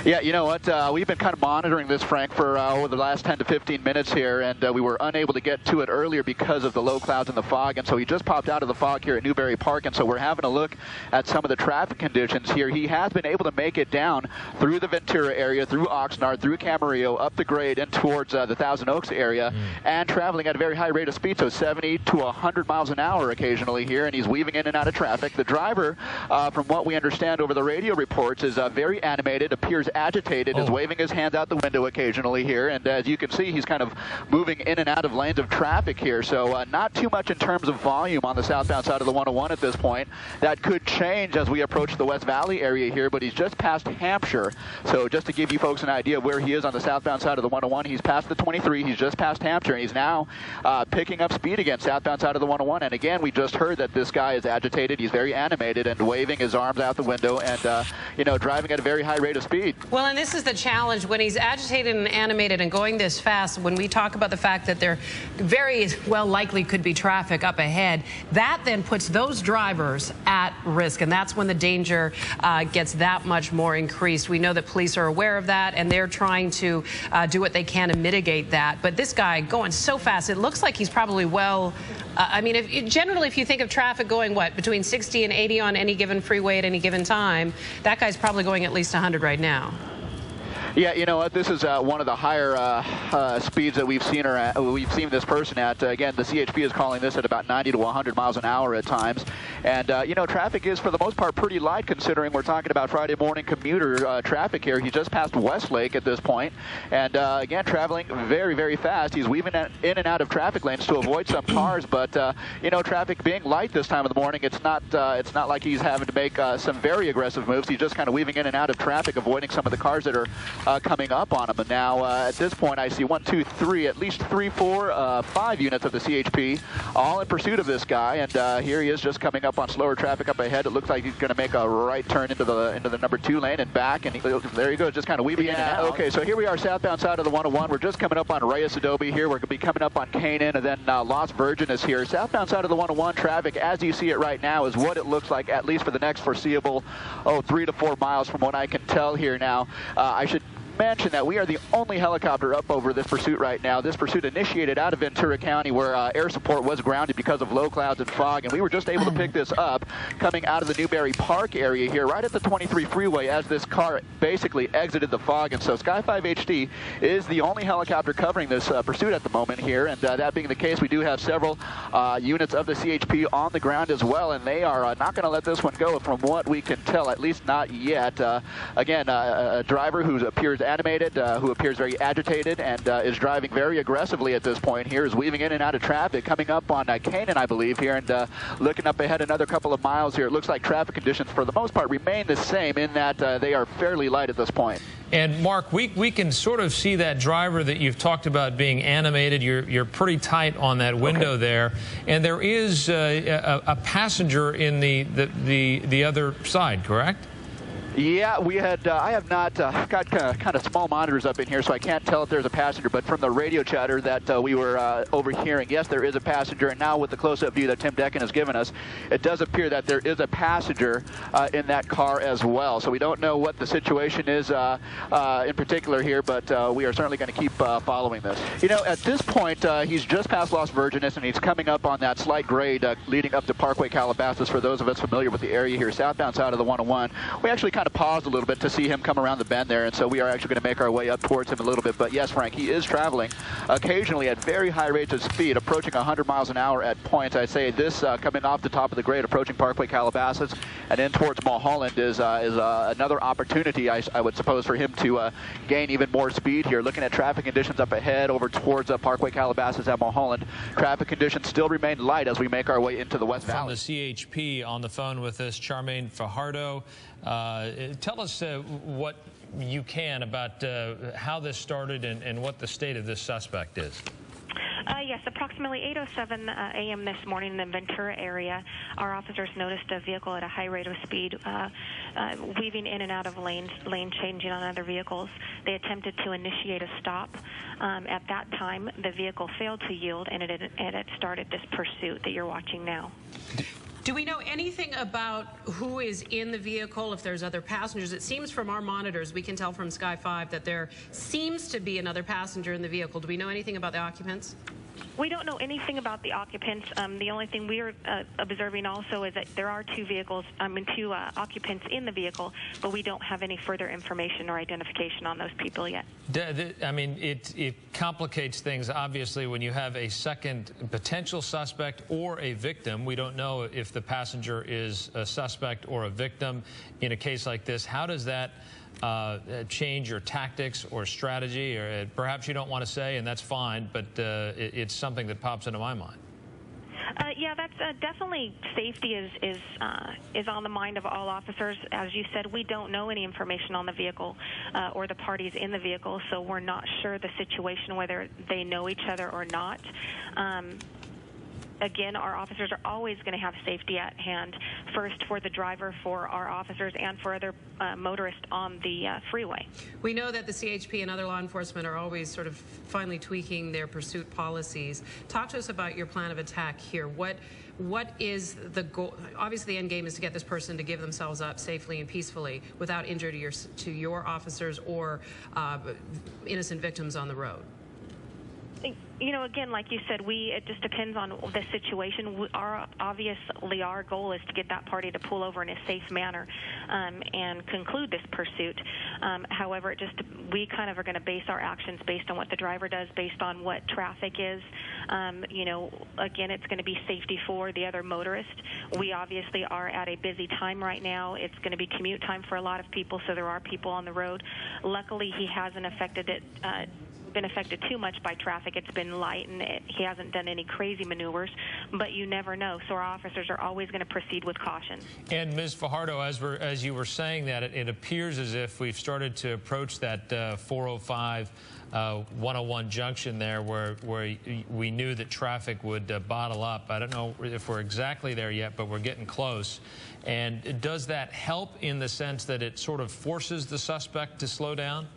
Yeah, you know what? We've been kind of monitoring this, Frank, for over the last 10 to 15 minutes here, and we were unable to get to it earlier because of the low clouds and the fog, and so he just popped out of the fog here at Newberry Park, and so we're having a look at some of the traffic conditions here. He has been able to make it down through the Ventura area, through Oxnard, through Camarillo, up the grade and towards the Thousand Oaks area, and traveling at a very high rate of speed, so 70 to 100 miles an hour occasionally here, and he's weaving in and out of traffic. The driver, from what we understand over the radio reports, is very animated, appears agitated, is waving his hands out the window occasionally here, and as you can see, he's kind of moving in and out of lanes of traffic here, so not too much in terms of volume on the southbound side of the 101 at this point. That could change as we approach the West Valley area here, but he's just past Hampshire, so just to give you folks an idea of where he is on the southbound side of the 101, he's past the 23, he's just past Hampshire, and he's now picking up speed again, southbound side of the 101, and again, we just heard that this guy is agitated, he's very animated, and waving his arms out the window, and, you know, driving at a very high rate of speed. Well, and this is the challenge when he's agitated and animated and going this fast. When we talk about the fact that there very well likely could be traffic up ahead, that then puts those drivers at risk, and that's when the danger gets that much more increased. We know that police are aware of that, and they're trying to do what they can to mitigate that. But this guy going so fast, it looks like he's probably well. I mean, generally, if you think of traffic going, what, between 60 and 80 on any given freeway at any given time, that guy's probably going at least 100 right now. Yeah, you know what? This is one of the higher speeds that we've seen this person at. Again, the CHP is calling this at about 90 to 100 miles an hour at times. And, you know, traffic is, for the most part, pretty light considering we're talking about Friday morning commuter traffic here. He's just past Westlake at this point. And, again, traveling very, very fast. He's weaving in and out of traffic lanes to avoid some cars. But, you know, traffic being light this time of the morning, it's not like he's having to make some very aggressive moves. He's just kind of weaving in and out of traffic, avoiding some of the cars that are coming up on him. And now at this point I see 1, 2, 3, at least 3, 4, 5 units of the CHP all in pursuit of this guy, and here he is just coming up on slower traffic up ahead. It looks like he's going to make a right turn into the number 2 lane and back, and there he goes, just kind of weaving in and out. Okay, so here we are southbound side of the 101. We're just coming up on Reyes Adobe here. We're going to be coming up on Canaan, and then Las Virgenes here. Southbound side of the 101 traffic, as you see it right now, is what it looks like, at least for the next foreseeable 3 to 4 miles from what I can tell here now. I should mention that we are the only helicopter up over this pursuit right now. This pursuit initiated out of Ventura County, where air support was grounded because of low clouds and fog, and we were just able to pick this up coming out of the Newberry Park area here, right at the 23 freeway, as this car basically exited the fog. And so Sky 5 HD is the only helicopter covering this pursuit at the moment here, and that being the case, we do have several units of the CHP on the ground as well, and they are not going to let this one go from what we can tell, at least not yet. Again, a driver who appears animated, who appears very agitated, and is driving very aggressively at this point here, is weaving in and out of traffic, coming up on Canaan, I believe, here, and looking up ahead another couple of miles here. It looks like traffic conditions, for the most part, remain the same in that they are fairly light at this point. And Mark, we can sort of see that driver that you've talked about being animated. You're pretty tight on that window there, and there is a passenger in the other side, correct? Yeah, we had, I have not, got kind of small monitors up in here, so I can't tell if there's a passenger, but from the radio chatter that we were overhearing, yes, there is a passenger, and now with the close-up view that Tim Decken has given us, it does appear that there is a passenger in that car as well. So we don't know what the situation is in particular here, but we are certainly going to keep following this. You know, at this point, he's just past Las Virgenes, and he's coming up on that slight grade leading up to Parkway Calabasas. For those of us familiar with the area here, southbound side of the 101, we actually kind of paused a little bit to see him come around the bend there, and so we are actually going to make our way up towards him a little bit. But yes, Frank, he is traveling occasionally at very high rates of speed, approaching 100 miles an hour at points. I'd say this coming off the top of the grade, approaching Parkway Calabasas, and in towards Mulholland is another opportunity, I would suppose, for him to gain even more speed here. Looking at traffic conditions up ahead over towards Parkway Calabasas at Mulholland, traffic conditions still remain light as we make our way into the West Valley. From the CHP on the phone with us, Charmaine Fajardo. Tell us what you can about how this started and what the state of this suspect is. Yes, approximately 8:07 a.m. this morning in the Ventura area, our officers noticed a vehicle at a high rate of speed weaving in and out of lane changing on other vehicles. They attempted to initiate a stop. At that time, the vehicle failed to yield, and it started this pursuit that you're watching now. Do we know anything about who is in the vehicle, if there's other passengers? It seems from our monitors, we can tell from Sky 5 that there seems to be another passenger in the vehicle. Do we know anything about the occupants? We don't know anything about the occupants. The only thing we are observing also is that there are two occupants in the vehicle, but we don't have any further information or identification on those people yet. I mean, it complicates things, obviously, when you have a second potential suspect or a victim. We don't know if the passenger is a suspect or a victim in a case like this. How does that change your tactics or strategy? Or perhaps you don't want to say, and that's fine, but it's something that pops into my mind. Yeah, that's definitely safety is on the mind of all officers. As you said, we don't know any information on the vehicle or the parties in the vehicle, so we're not sure the situation, whether they know each other or not. Again, our officers are always going to have safety at hand, first for the driver, for our officers, and for other motorists on the freeway. We know that the CHP and other law enforcement are always sort of finely tweaking their pursuit policies. Talk to us about your plan of attack here. What is the goal? Obviously, the end game is to get this person to give themselves up safely and peacefully without injury to your officers or innocent victims on the road. You know, again, like you said, it just depends on the situation. Obviously, our goal is to get that party to pull over in a safe manner and conclude this pursuit. However, we kind of are going to base our actions based on what the driver does, based on what traffic is. You know, again, it's going to be safety for the other motorist. We obviously are at a busy time right now. It's going to be commute time for a lot of people, so there are people on the road. Luckily, he hasn't been affected too much by traffic. It's been light, and he hasn't done any crazy maneuvers, but you never know. So our officers are always going to proceed with caution. And Ms. Fajardo, as you were saying that, it appears as if we've started to approach that 405 101 junction there where we knew that traffic would bottle up. I don't know if we're exactly there yet, but we're getting close. And does that help in the sense that it sort of forces the suspect to slow down?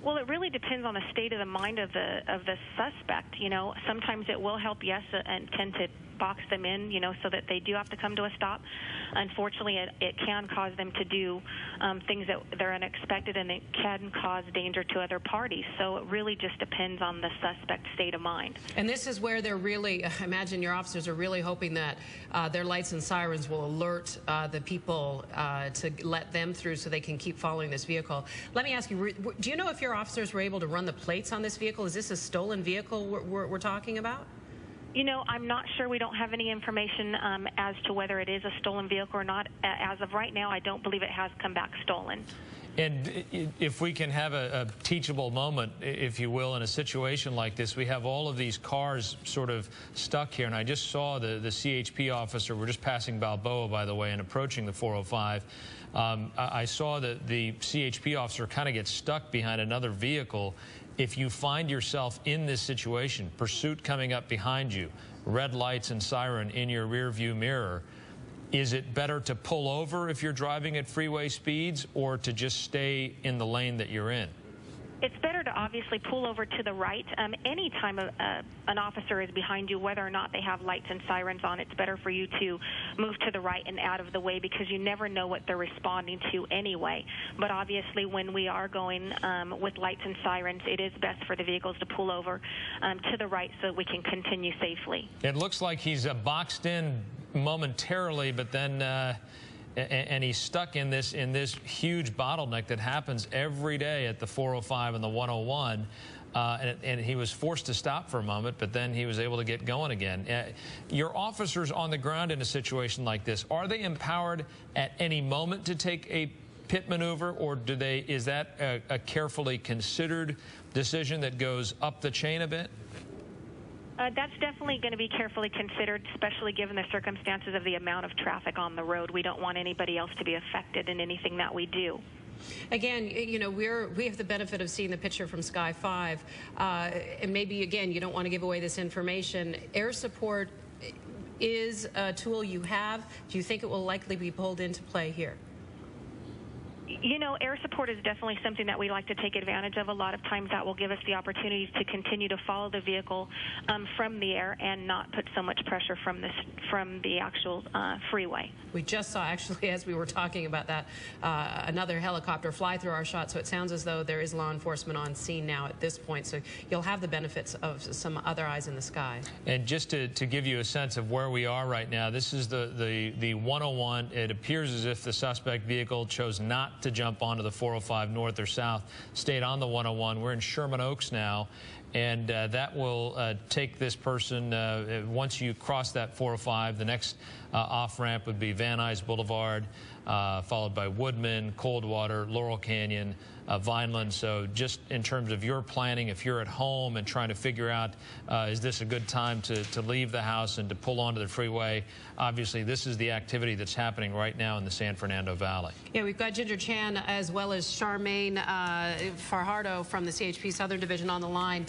Well, it really depends on the state of the mind of the suspect. You know, sometimes it will help, yes, and tend to box them in, you know, so that they do have to come to a stop. Unfortunately, it can cause them to do things that they're unexpected, and it can cause danger to other parties. So it really just depends on the suspect's state of mind. And this is where they're really, imagine your officers are really hoping that their lights and sirens will alert the people to let them through so they can keep following this vehicle. Let me ask you, do you know if your officers were able to run the plates on this vehicle? Is this a stolen vehicle we're talking about? You know, I'm not sure. We don't have any information as to whether it is a stolen vehicle or not. As of right now, I don't believe it has come back stolen. And if we can have a teachable moment, if you will, in a situation like this, we have all of these cars sort of stuck here. And I just saw the CHP officer. We're just passing Balboa, by the way, and approaching the 405. I saw that the CHP officer kind of get stuck behind another vehicle. If you find yourself in this situation, pursuit coming up behind you, red lights and siren in your rear view mirror, is it better to pull over if you're driving at freeway speeds or to just stay in the lane that you're in? It's better to obviously pull over to the right. Anytime an officer is behind you, whether or not they have lights and sirens on, it's better for you to move to the right and out of the way, because you never know what they're responding to anyway. But obviously, when we are going with lights and sirens, it is best for the vehicles to pull over to the right so that we can continue safely. It looks like he's boxed in momentarily, but then and he's stuck in this huge bottleneck that happens every day at the 405 and the 101. And he was forced to stop for a moment, but then he was able to get going again. Your officers on the ground in a situation like this, are they empowered at any moment to take a pit maneuver, or is that a carefully considered decision that goes up the chain a bit? That's definitely going to be carefully considered, especially given the circumstances of the amount of traffic on the road. We don't want anybody else to be affected in anything that we do. Again, you know, we have the benefit of seeing the picture from Sky 5, and maybe, again, you don't want to give away this information. Air support is a tool you have. Do you think it will likely be pulled into play here? You know, air support is definitely something that we like to take advantage of. A lot of times that will give us the opportunity to continue to follow the vehicle from the air and not put so much pressure from the actual freeway. We just saw, actually, as we were talking about that, another helicopter fly through our shot, so it sounds as though there is law enforcement on scene now at this point, so you'll have the benefits of some other eyes in the sky. And just to give you a sense of where we are right now, this is the 101. It appears as if the suspect vehicle chose not to jump onto the 405 north or south, stayed on the 101. We're in Sherman Oaks now, and that will take this person, once you cross that 405, the next off-ramp would be Van Nuys Boulevard, followed by Woodman, Coldwater, Laurel Canyon, Vineland. So just in terms of your planning, if you're at home and trying to figure out, is this a good time to leave the house and to pull onto the freeway, obviously this is the activity that's happening right now in the San Fernando Valley. Yeah, we've got Ginger Chan as well as Charmaine Fajardo from the CHP Southern Division on the line.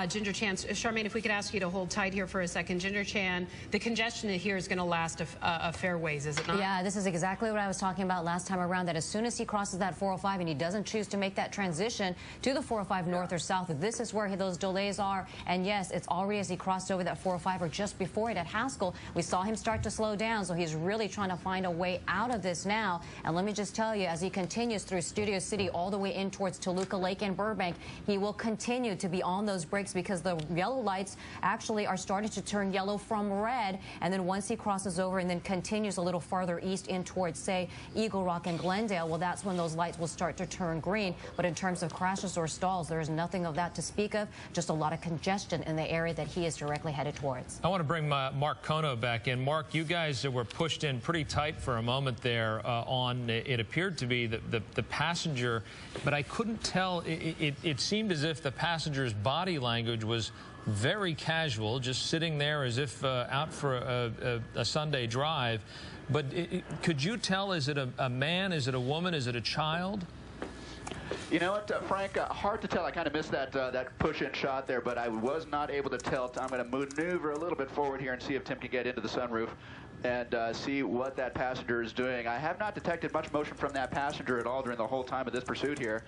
Ginger Chan, Charmaine, if we could ask you to hold tight here for a second. Ginger Chan, the congestion here is going to last a fair ways, is it not? Yeah, this is exactly what I was talking about last time around, that as soon as he crosses that 405 and he doesn't choose to make that transition to the 405 north or south, this is where those delays are. And yes, it's already as he crossed over that 405 or just before it at Haskell, we saw him start to slow down, so he's really trying to find a way out of this now. And let me just tell you, as he continues through Studio City all the way in towards Toluca Lake and Burbank, he will continue to be on those brakes because the yellow lights actually are starting to turn yellow from red. And then once he crosses over and then continues a little farther east in towards, say, Eagle Rock and Glendale, well, that's when those lights will start to turn green. But in terms of crashes or stalls, there is nothing of that to speak of, just a lot of congestion in the area that he is directly headed towards. I want to bring Mark Kono back in. Mark, you guys were pushed in pretty tight for a moment there on, it appeared to be the passenger, but I couldn't tell, it seemed as if the passenger's body language was very casual, just sitting there as if out for a Sunday drive. But could you tell, is it a man, is it a woman, is it a child? You know what, Frank, hard to tell. I kind of missed that push-in shot there, but I was not able to tell. I'm going to maneuver a little bit forward here and see if Tim can get into the sunroof and see what that passenger is doing. I have not detected much motion from that passenger at all during the whole time of this pursuit here.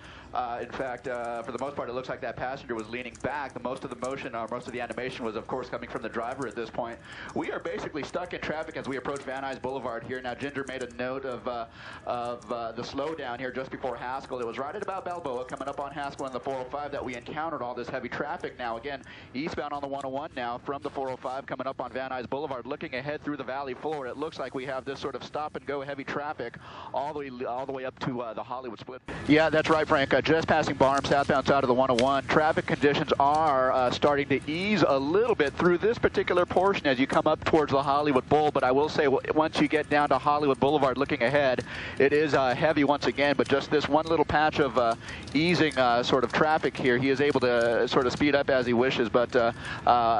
In fact, for the most part, it looks like that passenger was leaning back. Most of the motion, most of the animation was, of course, coming from the driver at this point. We are basically stuck in traffic as we approach Van Nuys Boulevard here. Now, Ginger made a note of the slowdown here just before Haskell. It was right at about Balboa, coming up on Haskell and the 405 that we encountered all this heavy traffic. Now, again, eastbound on the 101 now from the 405 coming up on Van Nuys Boulevard, looking ahead through the valley floor. It looks like we have this sort of stop-and-go heavy traffic all the way up to the Hollywood split. Yeah, that's right, Frank. Just passing Barham, southbound side of the 101. Traffic conditions are starting to ease a little bit through this particular portion as you come up towards the Hollywood Bowl. But I will say, once you get down to Hollywood Boulevard looking ahead, it is heavy once again. But just this one little patch of easing sort of traffic here, he is able to sort of speed up as he wishes. But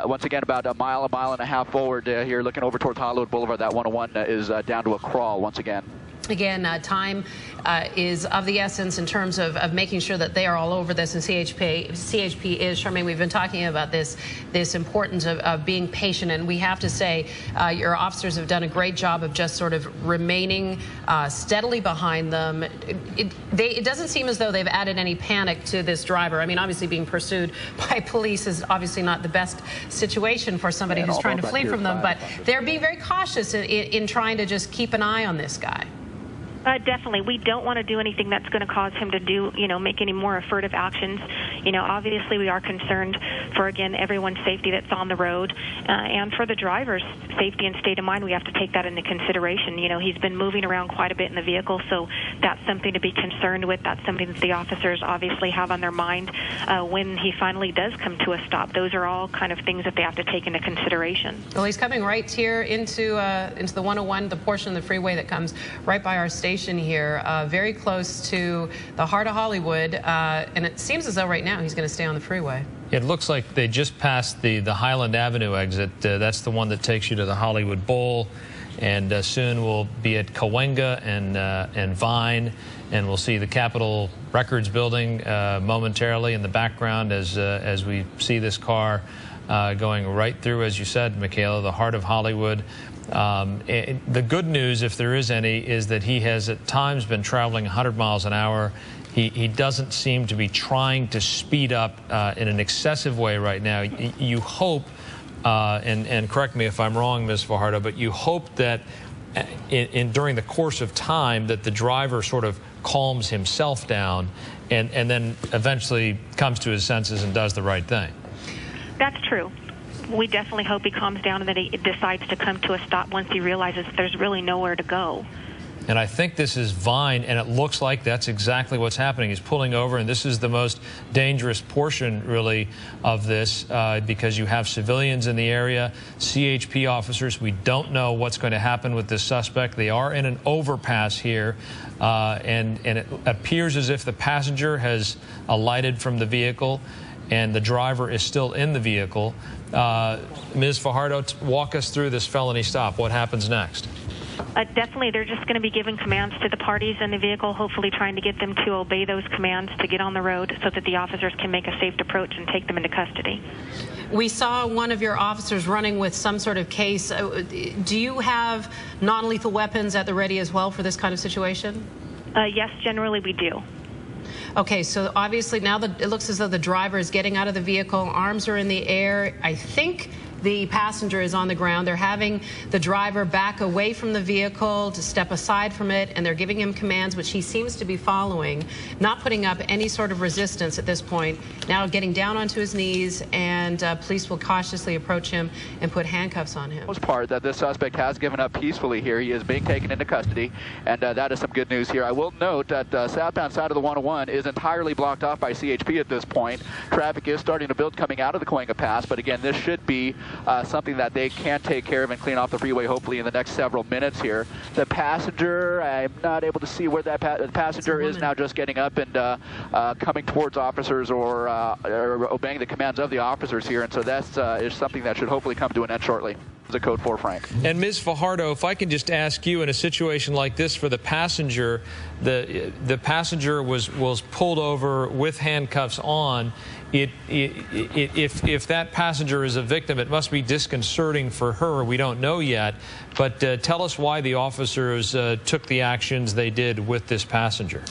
once again, about a mile and a half forward here, looking over towards Hollywood Boulevard, that 101 is down to a crawl once again. Again, time is of the essence in terms of making sure that they are all over this, and CHP is. Charmaine, we've been talking about this importance of being patient, and we have to say your officers have done a great job of just sort of remaining steadily behind them. It doesn't seem as though they've added any panic to this driver. I mean, obviously being pursued by police is obviously not the best situation for somebody who's trying to flee from them, but they're being very cautious in trying to just keep an eye on this guy. Definitely. We don't want to do anything that's going to cause him to make any more furtive actions. Obviously we are concerned for, again, everyone's safety that's on the road, and for the driver's safety and state of mind. We have to take that into consideration. He's been moving around quite a bit in the vehicle, so that's something to be concerned with. That's something that the officers obviously have on their mind when he finally does come to a stop. Those are all kind of things that they have to take into consideration. Well, he's coming right here into the 101, the portion of the freeway that comes right by our station here, very close to the heart of Hollywood, and it seems as though right now he's going to stay on the freeway. It looks like they just passed the Highland Avenue exit. That's the one that takes you to the Hollywood Bowl, and soon we'll be at Cahuenga and Vine, and we'll see the Capitol Records building momentarily in the background as we see this car going right through, as you said, Michaela, the heart of Hollywood. The good news, if there is any, is that he has at times been traveling 100 miles an hour. He doesn't seem to be trying to speed up in an excessive way right now. You hope, and correct me if I'm wrong, Ms. Fajardo, but you hope that during the course of time that the driver sort of calms himself down and then eventually comes to his senses and does the right thing. That's true. We definitely hope he calms down and that he decides to come to a stop once he realizes there's really nowhere to go. And I think this is Vine, and it looks like that's exactly what's happening. He's pulling over, and this is the most dangerous portion, really, of this because you have civilians in the area, CHP officers. We don't know what's going to happen with this suspect. They are in an overpass here, and it appears as if the passenger has alighted from the vehicle and the driver is still in the vehicle. Ms. Fajardo, walk us through this felony stop. What happens next? Definitely, they're just going to be giving commands to the parties in the vehicle, hopefully trying to get them to obey those commands to get on the road so that the officers can make a safe approach and take them into custody. We saw one of your officers running with some sort of case. Do you have non-lethal weapons at the ready as well for this kind of situation? Yes, generally we do. Okay, so obviously now it looks as though the driver is getting out of the vehicle, arms are in the air. I think the passenger is on the ground. They're having the driver back away from the vehicle to step aside from it, and they're giving him commands, which he seems to be following, not putting up any sort of resistance at this point. Now getting down onto his knees, and police will cautiously approach him and put handcuffs on him. Most part that this suspect has given up peacefully here. He is being taken into custody, and that is some good news here. I will note that the southbound side of the 101 is entirely blocked off by CHP at this point. Traffic is starting to build coming out of the Cahuenga Pass, but again, this should be something that they can take care of and clean off the freeway hopefully in the next several minutes here. The passenger, I'm not able to see where that the passenger is now, just getting up and coming towards officers or obeying the commands of the officers here, and so that's is something that should hopefully come to an end shortly. The code 4 Frank. And Ms. Fajardo, if I can just ask you, in a situation like this for the passenger, the passenger was pulled over with handcuffs on. If that passenger is a victim, it must be disconcerting for her. We don't know yet, but tell us why the officers took the actions they did with this passenger.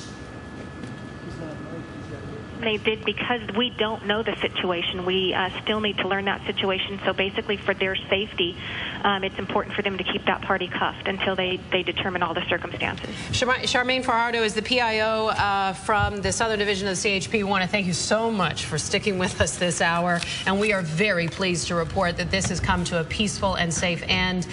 They did because we don't know the situation. We still need to learn that situation. So basically, for their safety, it's important for them to keep that party cuffed until they determine all the circumstances. Charmaine Fajardo is the PIO from the Southern Division of the CHP. We want to thank you so much for sticking with us this hour, and we are very pleased to report that this has come to a peaceful and safe end.